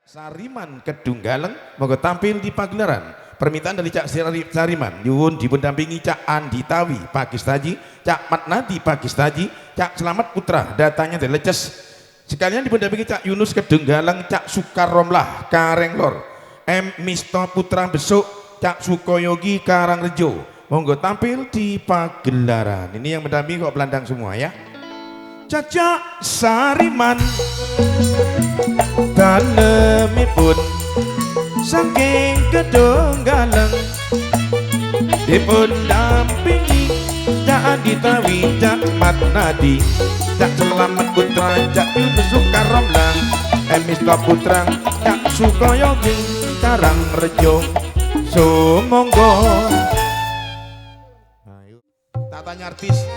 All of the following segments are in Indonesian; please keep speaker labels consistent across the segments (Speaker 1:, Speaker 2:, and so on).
Speaker 1: Sariman Kedunggaleng monggo tampil di pagelaran. Permintaan dari Cak Sariman nyuwun dipundampingi Cak Andi Tawi Pakistaji, Cak Matnadi Pakistaji, Cak Selamat Putra datanya dari Leces. Sekalian dipundampingi Cak Yunus Kedunggaleng, Cak Sukaromlah Karenglor, M Misto Putra Besuk, Cak Sukoyogi Karangrejo. Monggo tampil di pagelaran. Ini yang mendampingi kok Belandang semua ya. Cak Sariman dalemipun saking Kedunggaleng dipun dampingi Cak Andi Tawi, Cak Matnadi, Cak Selamat Putra, Cak Yunus Sukaromlah, Misto Putra, Cak Sukoyogi Karangrejo. Sumonggo tatanya artis.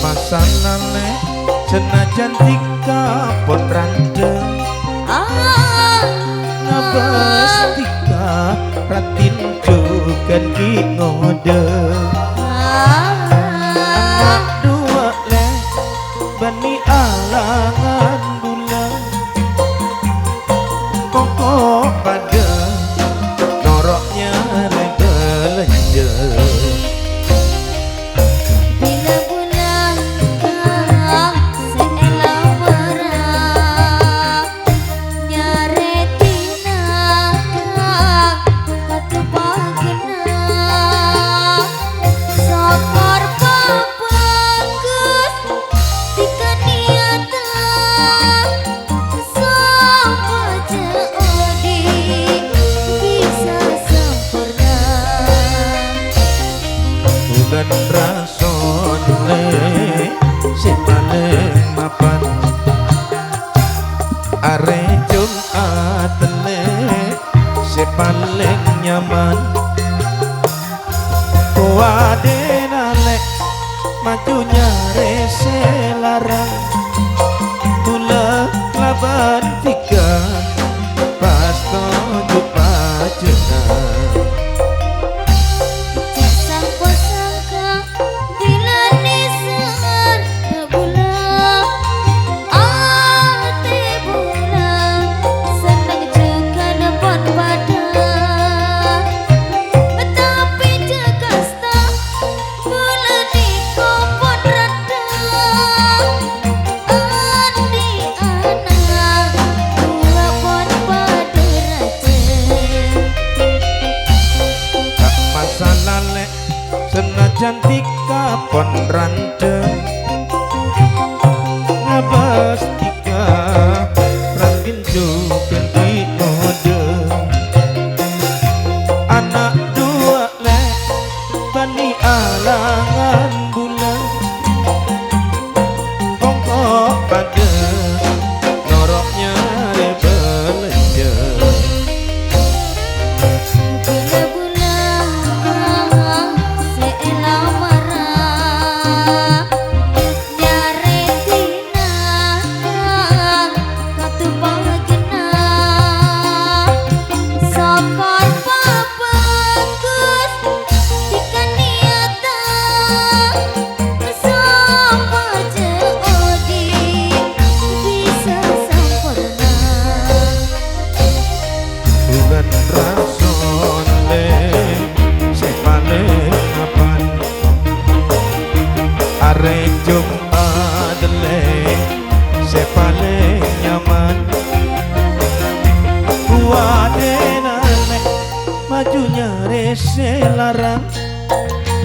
Speaker 1: Masalahnya senajan tika pun randeng ngabas tika ratin jugan di ngode anak dua leh bani alangan bulan koko pada noroknya lebelanja. Rasone si paling mapan are Jumatne si paling nyaman kuadena lek majunya rese larang gula laban tiga pas tujuh pajengan. Senajan tika pon randeng ngabas tika rangin jugan di ngode anak dua leh bani alangan bulan kongkok pada noroknya belanja.
Speaker 2: Bulan-bulan seelah marah
Speaker 1: bajunya rese larang,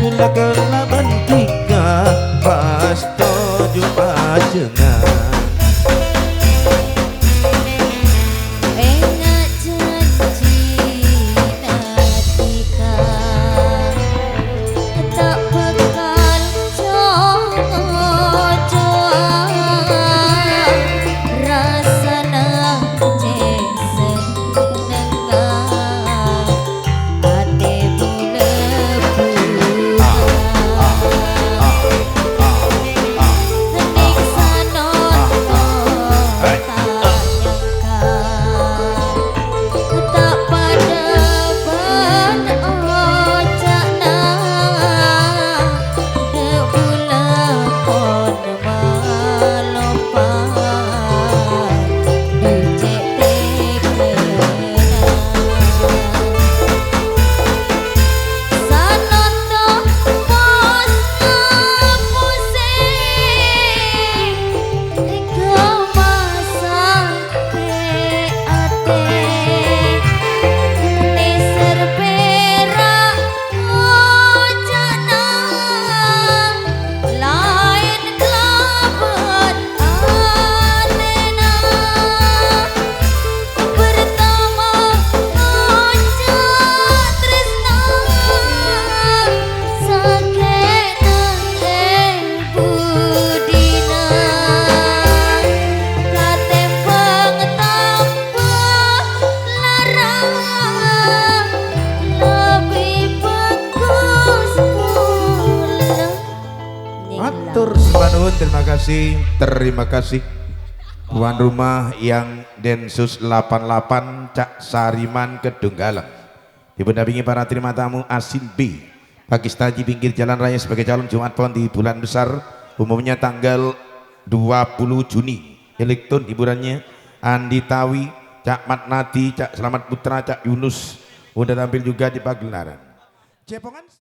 Speaker 1: gula kelaban tiga pas toju ajengan. Terima kasih tuan rumah yang Densus 88 Cak Sariman Kedunggalang dipendampingi para terima tamu Asin B Pakistaji pinggir jalan raya sebagai calon Jumat Pon di bulan besar umumnya tanggal 20 Juni. Elektron hiburannya Andi Tawi, Cak Matnati, Cak Selamat Putra, Cak Yunus udah tampil juga di pagelaran Cepongan.